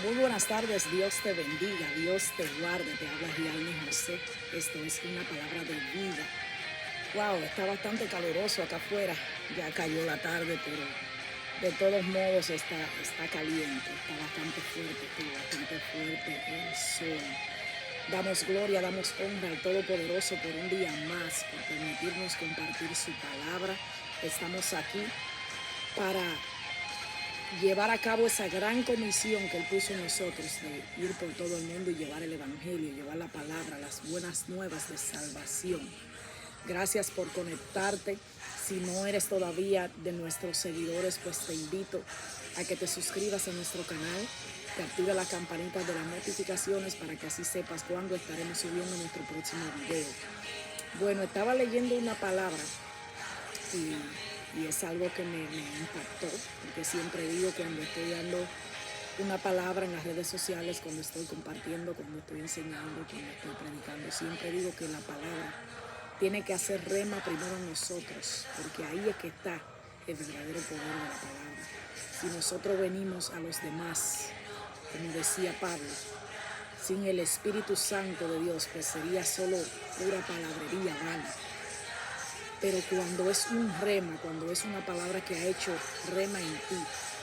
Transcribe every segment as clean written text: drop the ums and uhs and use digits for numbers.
Muy buenas tardes, Dios te bendiga, Dios te guarde, te habla Gianni José. Esto es una palabra de vida. Wow, está bastante caluroso acá afuera, ya cayó la tarde, pero de todos modos está caliente, está bastante fuerte el sol. Damos gloria, damos honra al Todopoderoso por un día más, por permitirnos compartir su palabra. Estamos aquí para llevar a cabo esa gran comisión que Él puso en nosotros de ir por todo el mundo y llevar el Evangelio, llevar la palabra, las buenas nuevas de salvación. Gracias por conectarte. Si no eres todavía de nuestros seguidores, pues te invito a que te suscribas a nuestro canal, que active la campanita de las notificaciones para que así sepas cuándo estaremos subiendo nuestro próximo video. Bueno, estaba leyendo una palabra y es algo que me impactó, porque siempre digo cuando estoy dando una palabra en las redes sociales, cuando estoy compartiendo, cuando estoy enseñando, cuando estoy predicando, siempre digo que la palabra tiene que hacer rema primero en nosotros, porque ahí es que está el verdadero poder de la palabra. Si nosotros venimos a los demás, como decía Pablo, sin el Espíritu Santo de Dios, pues sería solo pura palabrería vana. Pero cuando es un rema, cuando es una palabra que ha hecho rema en ti,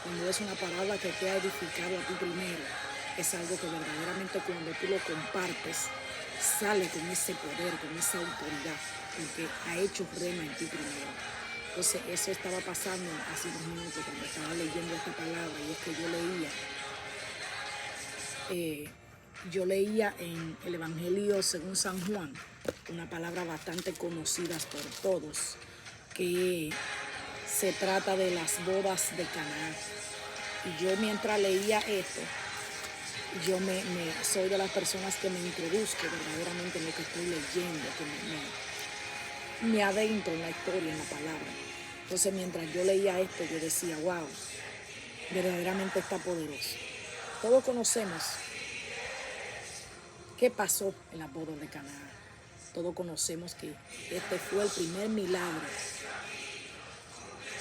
cuando es una palabra que te ha edificado a ti primero, es algo que verdaderamente cuando tú lo compartes, sale con ese poder, con esa autoridad, porque ha hecho rema en ti primero. Entonces eso estaba pasando hace unos minutos cuando estaba leyendo esta palabra, y es que yo leía en el Evangelio según San Juan, una palabra bastante conocida por todos, que se trata de las bodas de Caná. Y yo mientras leía esto, yo soy de las personas que me introduzco verdaderamente en lo que estoy leyendo, que me adentro en la historia, en la palabra. Entonces mientras yo leía esto, yo decía, wow, verdaderamente está poderoso. Todos conocemos qué pasó en las bodas de Caná. Todos conocemos que este fue el primer milagro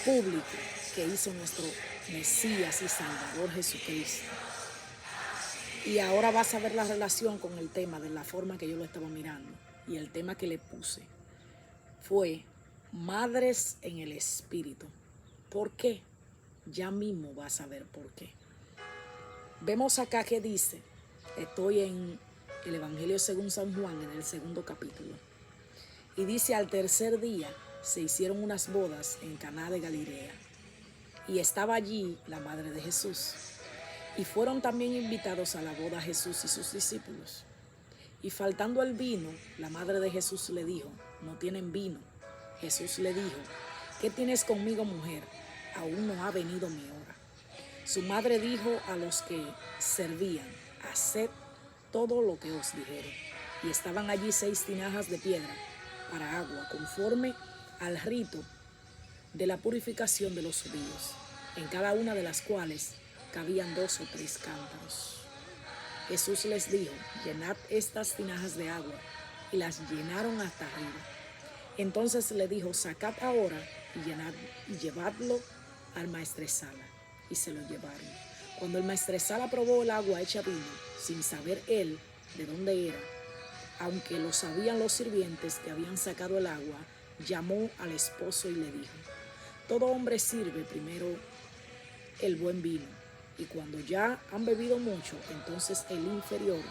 público que hizo nuestro Mesías y Salvador Jesucristo. Y ahora vas a ver la relación con el tema de la forma que yo lo estaba mirando. Y el tema que le puse fue Madres en el Espíritu. ¿Por qué? Ya mismo vas a ver por qué. Vemos acá que dice, estoy en el Evangelio según San Juan, en el 2º capítulo. Y dice, al tercer día se hicieron unas bodas en Caná de Galilea. Y estaba allí la madre de Jesús. Y fueron también invitados a la boda Jesús y sus discípulos. Y faltando el vino, la madre de Jesús le dijo, no tienen vino. Jesús le dijo, ¿qué tienes conmigo, mujer? Aún no ha venido mi hora. Su madre dijo a los que servían, haced todo lo que os dijeron. Y estaban allí 6 tinajas de piedra para agua, conforme al rito de la purificación de los judíos, en cada una de las cuales cabían 2 o 3 cántaros. Jesús les dijo, llenad estas tinajas de agua, y las llenaron hasta arriba. Entonces le dijo, sacad ahora y llevadlo al maestresala. Y se lo llevaron. Cuando el maestresala probó el agua hecha vino, sin saber él de dónde era, aunque lo sabían los sirvientes que habían sacado el agua, llamó al esposo y le dijo, todo hombre sirve primero el buen vino, y cuando ya han bebido mucho, entonces el inferior.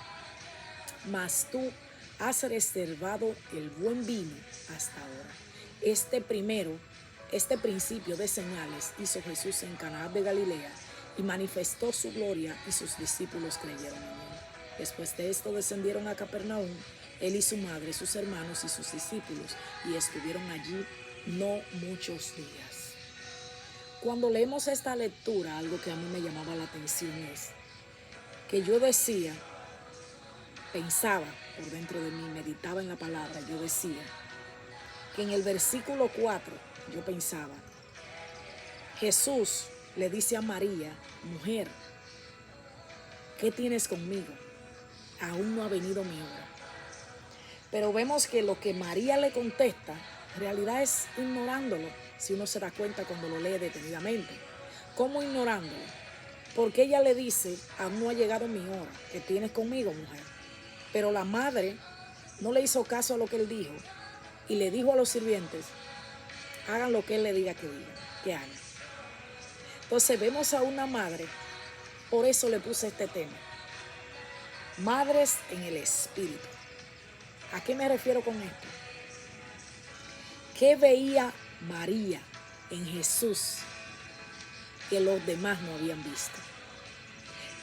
Mas tú has reservado el buen vino hasta ahora. Este principio de señales hizo Jesús en Caná de Galilea y manifestó su gloria, y sus discípulos creyeron en él. Después de esto descendieron a Capernaum, él y su madre, sus hermanos y sus discípulos, y estuvieron allí no muchos días. Cuando leemos esta lectura, algo que a mí me llamaba la atención es que yo decía, pensaba por dentro de mí, meditaba en la palabra, yo decía que en el versículo 4 yo pensaba, Jesús le dice a María, mujer, ¿qué tienes conmigo? Aún no ha venido mi hora. Pero vemos que lo que María le contesta, en realidad es ignorándolo, si uno se da cuenta cuando lo lee detenidamente. ¿Cómo ignorándolo? Porque ella le dice, aún no ha llegado mi hora, que tienes conmigo, mujer. Pero la madre no le hizo caso a lo que él dijo y le dijo a los sirvientes, hagan lo que él le diga que digan, que hagan. Entonces vemos a una madre, por eso le puse este tema, madres en el espíritu. ¿A qué me refiero con esto? ¿Qué veía María en Jesús que los demás no habían visto?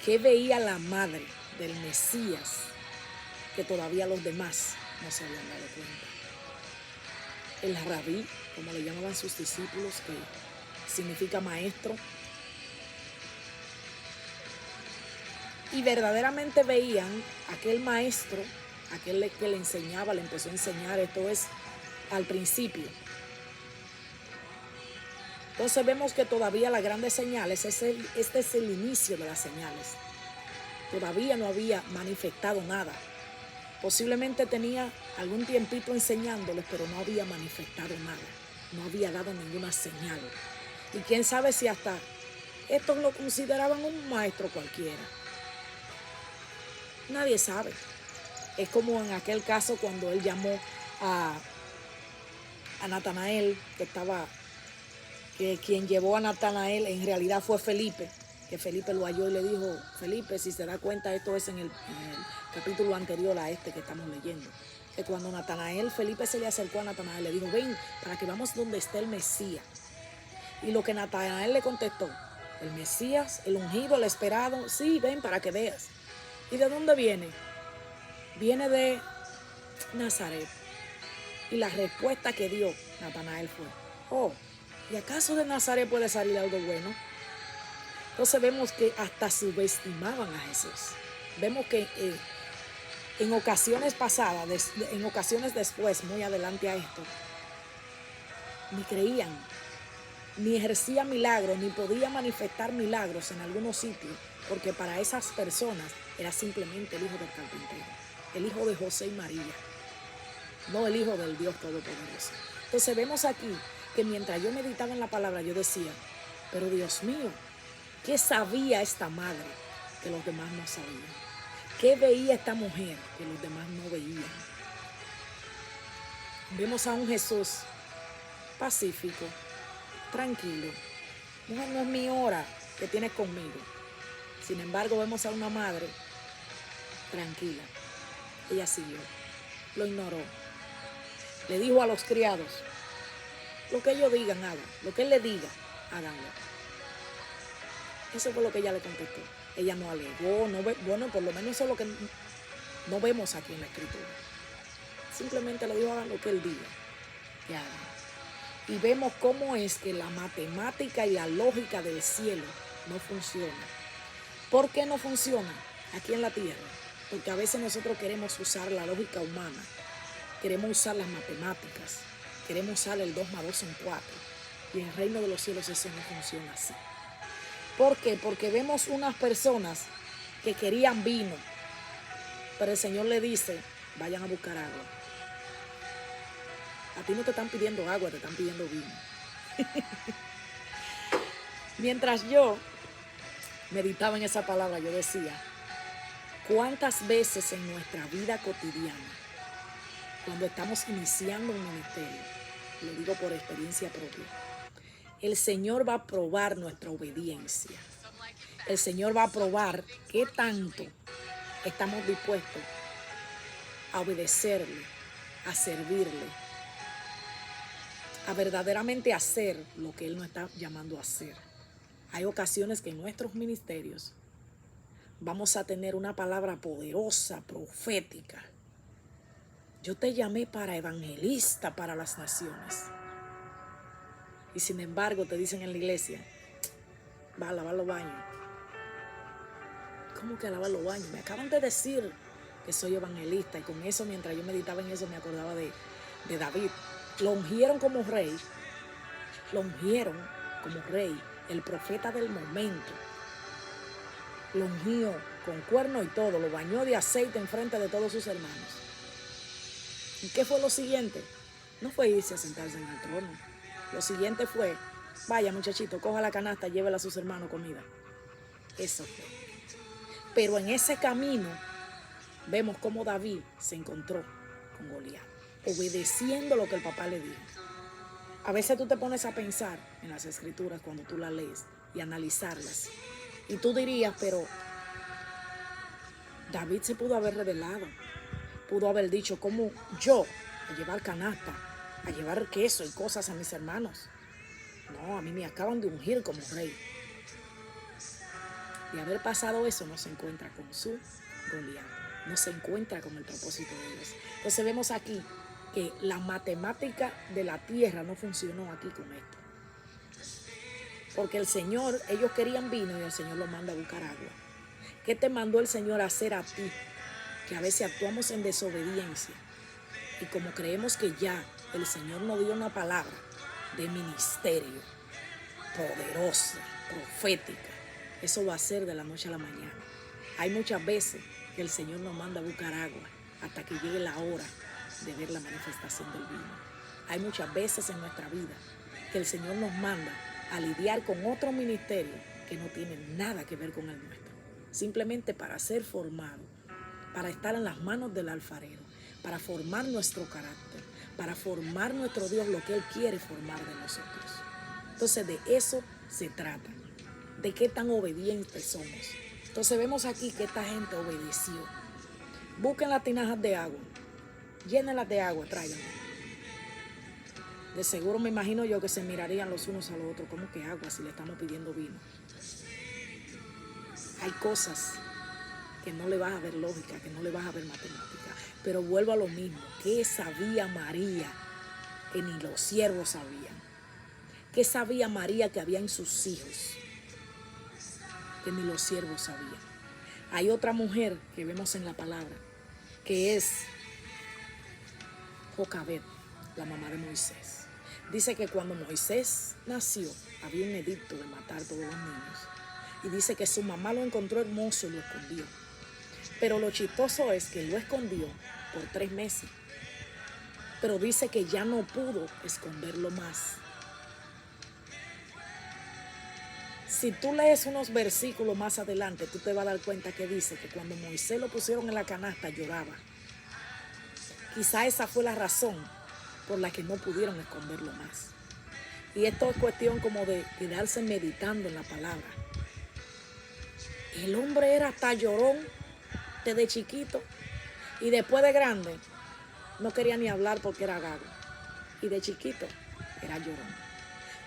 ¿Qué veía la madre del Mesías que todavía los demás no se habían dado cuenta? El rabí, como le llamaban sus discípulos, que significa maestro, y verdaderamente veían aquel maestro, aquel que le enseñaba, le empezó a enseñar, esto es al principio. Entonces vemos que todavía las grandes señales, este es el inicio de las señales. Todavía no había manifestado nada. Posiblemente tenía algún tiempito enseñándoles, pero no había manifestado nada. No había dado ninguna señal. Y quién sabe si hasta estos lo consideraban un maestro cualquiera. Nadie sabe. Es como en aquel caso cuando él llamó a Natanael, que quien llevó a Natanael en realidad fue Felipe, que Felipe lo halló y le dijo, Felipe, si se da cuenta, esto es en el capítulo anterior a este que estamos leyendo, que cuando Felipe se le acercó a Natanael, le dijo, ven, para que vamos donde esté el Mesías. Y lo que Natanael le contestó, el Mesías, el ungido, el esperado, sí, ven para que veas. ¿Y de dónde viene? Viene de Nazaret. Y la respuesta que dio Natanael fue, oh, ¿y acaso de Nazaret puede salir algo bueno? Entonces vemos que hasta subestimaban a Jesús. Vemos que en ocasiones pasadas, en ocasiones después, muy adelante a esto, ni creían, ni ejercía milagros, ni podía manifestar milagros en algunos sitios, porque para esas personas era simplemente el hijo del carpintero, el hijo de José y María, no el hijo del Dios Todopoderoso. Entonces vemos aquí que mientras yo meditaba en la palabra, yo decía, pero Dios mío, ¿qué sabía esta madre que los demás no sabían? ¿Qué veía esta mujer que los demás no veían? Vemos a un Jesús pacífico, tranquilo. No es mi hora que tienes conmigo. Sin embargo, vemos a una madre tranquila. Ella siguió, lo ignoró. Le dijo a los criados, lo que ellos digan, hagan. Lo que él le diga, háganlo. Eso fue lo que ella le contestó. Ella no alegó, bueno, por lo menos eso es lo que no vemos aquí en la escritura. Simplemente le dijo, hagan lo que él diga, que hagan. Y vemos cómo es que la matemática y la lógica del cielo no funciona. ¿Por qué no funciona aquí en la tierra? Porque a veces nosotros queremos usar la lógica humana, queremos usar las matemáticas, queremos usar el 2 más 2 son 4. Y en el reino de los cielos eso no funciona así. ¿Por qué? Porque vemos unas personas que querían vino, pero el Señor le dice, vayan a buscar agua. A ti no te están pidiendo agua, te están pidiendo vino. Mientras yo meditaba en esa palabra, yo decía, ¿cuántas veces en nuestra vida cotidiana, cuando estamos iniciando un ministerio, lo digo por experiencia propia, el Señor va a probar nuestra obediencia? El Señor va a probar qué tanto estamos dispuestos a obedecerle, a servirle, a verdaderamente hacer lo que Él nos está llamando a hacer. Hay ocasiones que en nuestros ministerios vamos a tener una palabra poderosa, profética. Yo te llamé para evangelista para las naciones. Y sin embargo te dicen en la iglesia, va a lavar los baños. ¿Cómo que a lavar los baños? Me acaban de decir que soy evangelista. Y con eso, mientras yo meditaba en eso, me acordaba de David. Lo ungieron como rey. Lo ungieron como rey. El profeta del momento. Lo ungió con cuerno y todo. Lo bañó de aceite en frente de todos sus hermanos. ¿Y qué fue lo siguiente? No fue irse a sentarse en el trono. Lo siguiente fue, vaya muchachito, coja la canasta, llévela a sus hermanos comida. Eso fue. Pero en ese camino vemos cómo David se encontró con Goliat, obedeciendo lo que el papá le dijo. A veces tú te pones a pensar en las escrituras cuando tú las lees y analizarlas. Y tú dirías, pero David se pudo haber revelado. Pudo haber dicho, ¿cómo yo a llevar canasta, a llevar queso y cosas a mis hermanos? No, a mí me acaban de ungir como rey. De haber pasado eso, no se encuentra con su Goliat, no se encuentra con el propósito de Dios. Entonces vemos aquí que la matemática de la tierra no funcionó aquí con esto. Porque el Señor, ellos querían vino y el Señor los manda a buscar agua. ¿Qué te mandó el Señor a hacer a ti? Que a veces actuamos en desobediencia. Y como creemos que ya el Señor nos dio una palabra de ministerio, poderosa, profética, eso va a ser de la noche a la mañana. Hay muchas veces que el Señor nos manda a buscar agua hasta que llegue la hora de ver la manifestación del vino. Hay muchas veces en nuestra vida que el Señor nos manda a lidiar con otro ministerio que no tiene nada que ver con el nuestro, simplemente para ser formado, para estar en las manos del alfarero, para formar nuestro carácter, para formar nuestro Dios lo que Él quiere formar de nosotros. Entonces de eso se trata, de qué tan obedientes somos. Entonces vemos aquí que esta gente obedeció. Busquen las tinajas de agua, llénenlas de agua, tráiganlas. De seguro me imagino yo que se mirarían los unos a los otros, como que agua si le estamos pidiendo vino. Hay cosas que no le vas a ver lógica, que no le vas a ver matemática. Pero vuelvo a lo mismo. ¿Qué sabía María que ni los siervos sabían? ¿Qué sabía María que había en sus hijos que ni los siervos sabían? Hay otra mujer que vemos en la palabra, que es Jocabed, la mamá de Moisés. Dice que cuando Moisés nació, había un edicto de matar a todos los niños. Y dice que su mamá lo encontró hermoso y lo escondió. Pero lo chistoso es que lo escondió por 3 meses. Pero dice que ya no pudo esconderlo más. Si tú lees unos versículos más adelante, tú te vas a dar cuenta que dice que cuando Moisés lo pusieron en la canasta lloraba. Quizá esa fue la razón por la que no pudieron esconderlo más. Y esto es cuestión como de quedarse meditando en la palabra. El hombre era hasta llorón desde chiquito y después de grande no quería ni hablar porque era gago. Y de chiquito era llorón.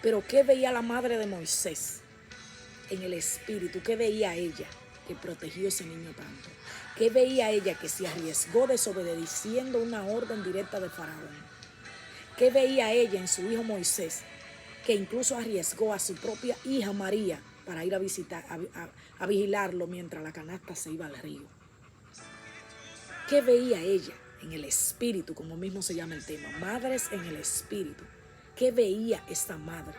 Pero ¿qué veía la madre de Moisés en el espíritu? ¿Qué veía ella que protegió a ese niño tanto? ¿Qué veía ella que se arriesgó desobedeciendo una orden directa de Faraón? ¿Qué veía ella en su hijo Moisés, que incluso arriesgó a su propia hija María para ir a visitar, a vigilarlo mientras la canasta se iba al río? ¿Qué veía ella en el espíritu, como mismo se llama el tema? Madres en el espíritu. ¿Qué veía esta madre?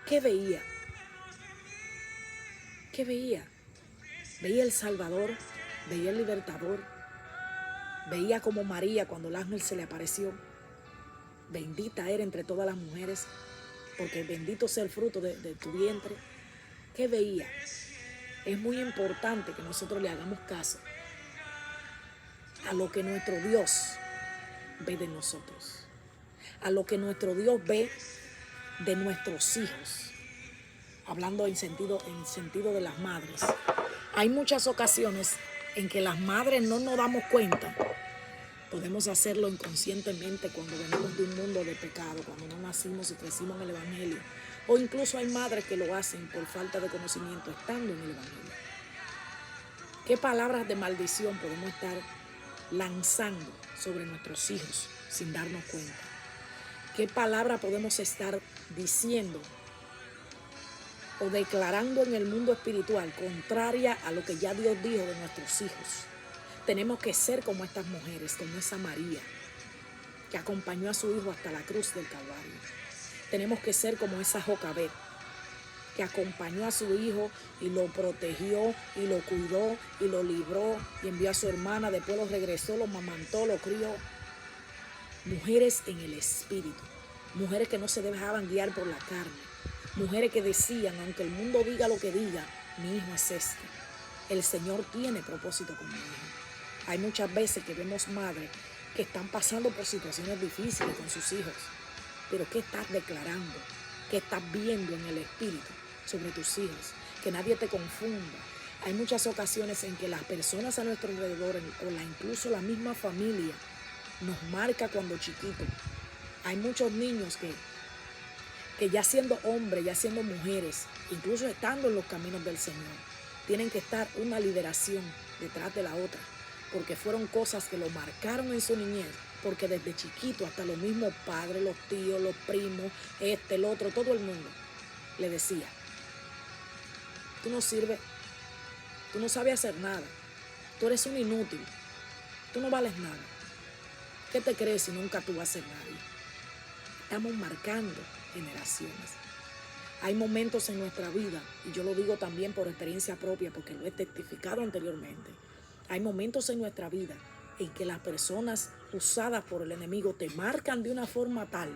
¿Qué veía? ¿Qué veía? Veía el Salvador, veía el Libertador, veía como María cuando el ángel se le apareció. Bendita era entre todas las mujeres, porque bendito sea el fruto de tu vientre. ¿Qué veía? Es muy importante que nosotros le hagamos caso a lo que nuestro Dios ve de nosotros, a lo que nuestro Dios ve de nuestros hijos, hablando en sentido de las madres. Hay muchas ocasiones en que las madres no nos damos cuenta. Podemos hacerlo inconscientemente cuando venimos de un mundo de pecado, cuando no nacimos y crecimos en el Evangelio. O incluso hay madres que lo hacen por falta de conocimiento estando en el Evangelio. ¿Qué palabras de maldición podemos estar lanzando sobre nuestros hijos sin darnos cuenta? ¿Qué palabra podemos estar diciendo o declarando en el mundo espiritual contraria a lo que ya Dios dijo de nuestros hijos? Tenemos que ser como estas mujeres, como esa María, que acompañó a su hijo hasta la cruz del Calvario. Tenemos que ser como esa Jocabed, que acompañó a su hijo y lo protegió y lo cuidó y lo libró y envió a su hermana, después lo regresó, lo mamantó, lo crió. Mujeres en el espíritu, mujeres que no se dejaban guiar por la carne, mujeres que decían, aunque el mundo diga lo que diga, mi hijo es este. El Señor tiene propósito con mi hijo. Hay muchas veces que vemos madres que están pasando por situaciones difíciles con sus hijos. Pero ¿qué estás declarando? ¿Qué estás viendo en el espíritu sobre tus hijos? Que nadie te confunda. Hay muchas ocasiones en que las personas a nuestro alrededor, incluso la misma familia, nos marca cuando chiquitos. Hay muchos niños que ya siendo hombres, ya siendo mujeres, incluso estando en los caminos del Señor, tienen que estar una lideración detrás de la otra, porque fueron cosas que lo marcaron en su niñez, porque desde chiquito hasta los mismos padres, los tíos, los primos, el otro, todo el mundo le decía: tú no sirves, tú no sabes hacer nada, tú eres un inútil, tú no vales nada. ¿Qué te crees si nunca tú vas a ser nadie? Estamos marcando generaciones. Hay momentos en nuestra vida, y yo lo digo también por experiencia propia, porque lo he testificado anteriormente. Hay momentos en nuestra vida en que las personas usadas por el enemigo te marcan de una forma tal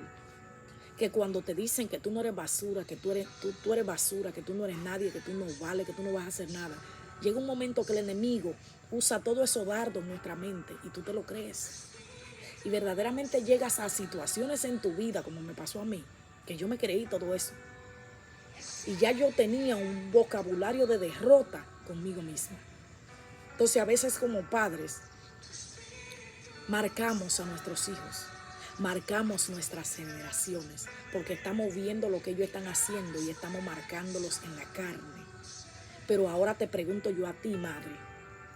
que cuando te dicen que tú no eres basura, que tú eres basura, que tú no eres nadie, que tú no vales, que tú no vas a hacer nada, llega un momento que el enemigo usa todo eso dardo en nuestra mente y tú te lo crees. Y verdaderamente llegas a situaciones en tu vida, como me pasó a mí, que yo me creí todo eso. Y ya yo tenía un vocabulario de derrota conmigo misma. Entonces a veces como padres marcamos a nuestros hijos, marcamos nuestras generaciones, porque estamos viendo lo que ellos están haciendo y estamos marcándolos en la carne. Pero ahora te pregunto yo a ti, madre,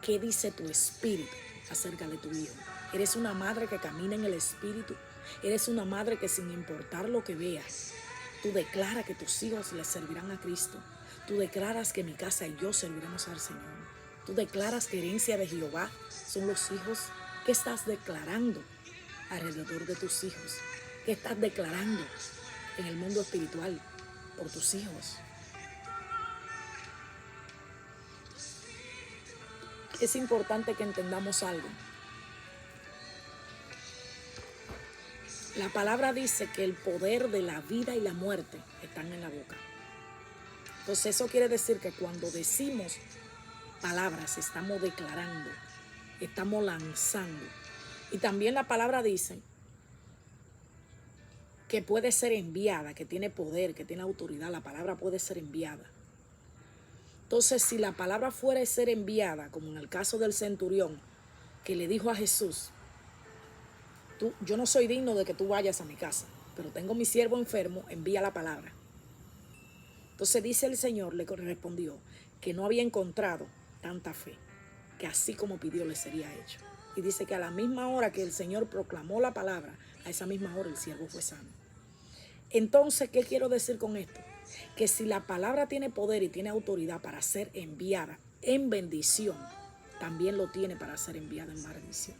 ¿qué dice tu espíritu acerca de tu hijo? ¿Eres una madre que camina en el espíritu? ¿Eres una madre que sin importar lo que veas, tú declaras que tus hijos les servirán a Cristo? Tú declaras que mi casa y yo serviremos al Señor. Tú declaras que herencia de Jehová son los hijos. ¿Qué estás declarando alrededor de tus hijos? ¿Qué estás declarando en el mundo espiritual por tus hijos? Es importante que entendamos algo. La palabra dice que el poder de la vida y la muerte están en la boca. Entonces eso quiere decir que cuando decimos palabras, estamos declarando, estamos lanzando. Y también la palabra dice que puede ser enviada, que tiene poder, que tiene autoridad. La palabra puede ser enviada. Entonces, si la palabra fuera a ser enviada, como en el caso del centurión, que le dijo a Jesús: yo no soy digno de que tú vayas a mi casa, pero tengo mi siervo enfermo, envía la palabra. Entonces dice el Señor, le respondió que no había encontrado tanta fe, que así como pidió le sería hecho. Y dice que a la misma hora que el Señor proclamó la palabra, a esa misma hora el siervo fue sano. Entonces, ¿qué quiero decir con esto? Que si la palabra tiene poder y tiene autoridad para ser enviada en bendición, también lo tiene para ser enviada en maldición.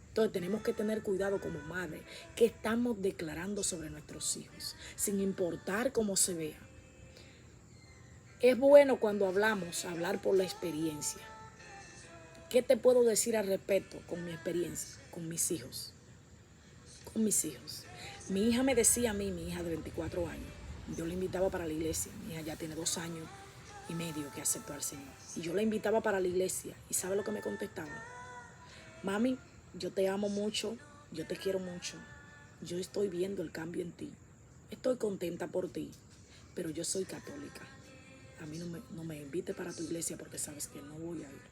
Entonces tenemos que tener cuidado como madre, que estamos declarando sobre nuestros hijos, sin importar cómo se vea. Es bueno cuando hablamos, hablar por la experiencia. ¿Qué te puedo decir al respecto con mi experiencia, con mis hijos? Con mis hijos. Mi hija me decía a mí, mi hija de 24 años, yo la invitaba para la iglesia. Mi hija ya tiene 2 años y medio que aceptó al Señor. Y yo la invitaba para la iglesia. ¿Y sabe lo que me contestaba? Mami, yo te amo mucho, yo te quiero mucho. Yo estoy viendo el cambio en ti. Estoy contenta por ti, pero yo soy católica. A mí no me invites para tu iglesia porque sabes que no voy a ir.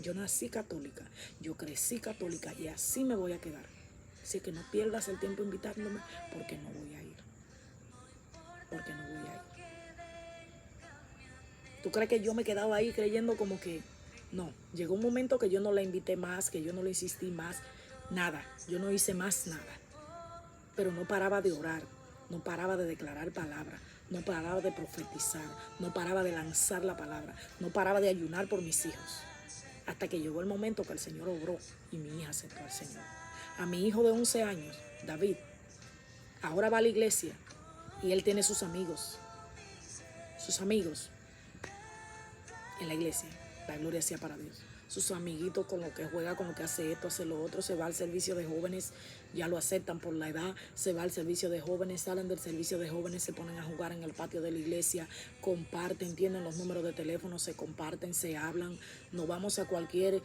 Yo nací católica, yo crecí católica y así me voy a quedar. Así que no pierdas el tiempo invitándome porque no voy a ir. Porque no voy a ir. ¿Tú crees que yo me quedaba ahí creyendo como que no? Llegó un momento que yo no la invité más, que yo no le insistí más, nada. Yo no hice más nada. Pero no paraba de orar, no paraba de declarar palabras, no paraba de profetizar, no paraba de lanzar la palabra, no paraba de ayunar por mis hijos. Hasta que llegó el momento que el Señor obró y mi hija aceptó al Señor. A mi hijo de 11 años, David, ahora va a la iglesia y él tiene sus amigos en la iglesia. La gloria sea para Dios. Sus amiguitos con lo que juega, con lo que hace esto, hace lo otro, se va al servicio de jóvenes, ya lo aceptan por la edad, se va al servicio de jóvenes, salen del servicio de jóvenes, se ponen a jugar en el patio de la iglesia, comparten, tienen los números de teléfono, se comparten, se hablan, nos vamos a cualquier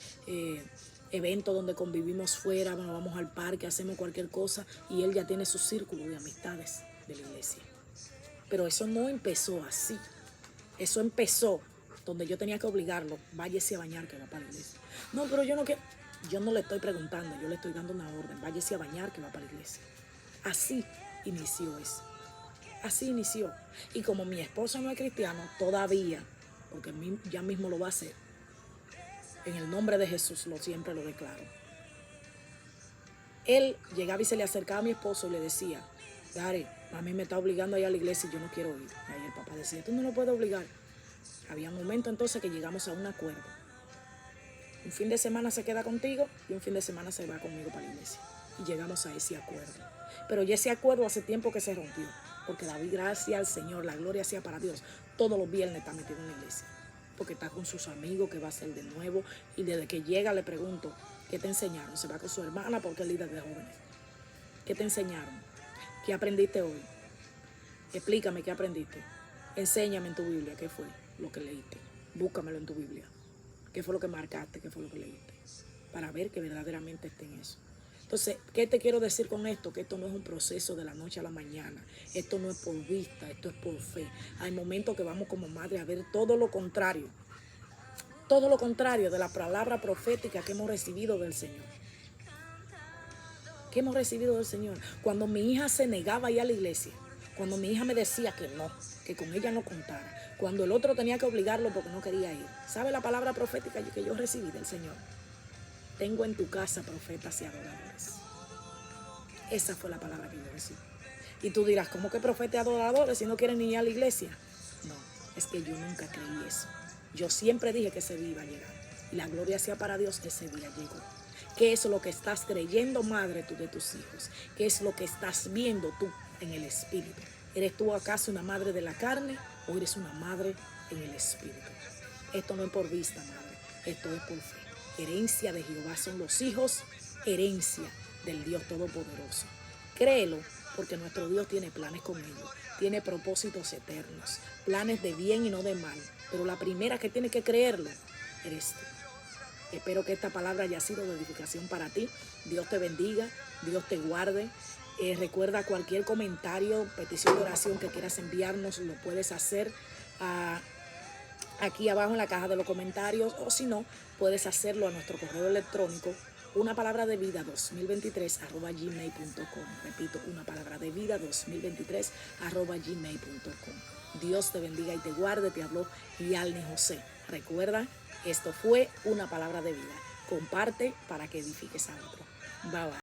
evento donde convivimos fuera, nos vamos al parque, hacemos cualquier cosa y él ya tiene su círculo de amistades de la iglesia. Pero eso no empezó así, eso empezó donde yo tenía que obligarlo, váyase a bañar que va para la iglesia. No, pero yo no quiero. Yo no le estoy preguntando, yo le estoy dando una orden, váyase a bañar que va para la iglesia. Así inició eso. Así inició. Y como mi esposo no es cristiano, todavía, porque ya mismo lo va a hacer, en el nombre de Jesús siempre lo declaro. Él llegaba y se le acercaba a mi esposo y le decía, Gary, a mí me está obligando a ir a la iglesia y yo no quiero ir. Y ahí el papá decía, tú no lo puedes obligar. Había un momento entonces que llegamos a un acuerdo. Un fin de semana se queda contigo y un fin de semana se va conmigo para la iglesia. Y llegamos a ese acuerdo. Pero ya ese acuerdo hace tiempo que se rompió. Porque David, gracias al Señor, la gloria sea para Dios. Todos los viernes está metido en la iglesia. Porque está con sus amigos, que va a ser de nuevo. Y desde que llega le pregunto, ¿qué te enseñaron? Se va con su hermana porque es líder de jóvenes. ¿Qué te enseñaron? ¿Qué aprendiste hoy? Explícame qué aprendiste. Enséñame en tu Biblia qué fue lo que leíste. Búscamelo en tu Biblia. ¿Qué fue lo que marcaste? ¿Qué fue lo que leíste? Para ver que verdaderamente esté en eso. Entonces, ¿qué te quiero decir con esto? Que esto no es un proceso de la noche a la mañana. Esto no es por vista, esto es por fe. Hay momentos que vamos como madre a ver todo lo contrario. Todo lo contrario de la palabra profética que hemos recibido del Señor. ¿Qué hemos recibido del Señor? Cuando mi hija se negaba a ir a la iglesia, cuando mi hija me decía que no, que con ella no contara, cuando el otro tenía que obligarlo porque no quería ir. ¿Sabe la palabra profética que yo recibí del Señor? Tengo en tu casa profetas y adoradores. Esa fue la palabra que yo recibí. Y tú dirás, ¿cómo que profetas y adoradores si no quieren ni ir a la iglesia? No, es que yo nunca creí eso. Yo siempre dije que ese día iba a llegar. Y la gloria sea para Dios, ese día llegó. ¿Qué es lo que estás creyendo, madre, tú de tus hijos? ¿Qué es lo que estás viendo tú en el Espíritu? ¿Eres tú acaso una madre de la carne o eres una madre en el Espíritu? Esto no es por vista, madre. Esto es por fe. Herencia de Jehová son los hijos, herencia del Dios Todopoderoso. Créelo, porque nuestro Dios tiene planes con ellos. Tiene propósitos eternos, planes de bien y no de mal. Pero la primera que tiene que creerlo eres tú. Espero que esta palabra haya sido de edificación para ti. Dios te bendiga, Dios te guarde. Recuerda cualquier comentario, petición de oración que quieras enviarnos, lo puedes hacer aquí abajo en la caja de los comentarios, o si no, puedes hacerlo a nuestro correo electrónico, unapalabraDeVida2023@gmail.com. Repito, unapalabraDeVida2023@gmail.com. Dios te bendiga y te guarde. Te habló Yalni José. Recuerda, esto fue Una Palabra de Vida. Comparte para que edifiques a otro. Bye bye.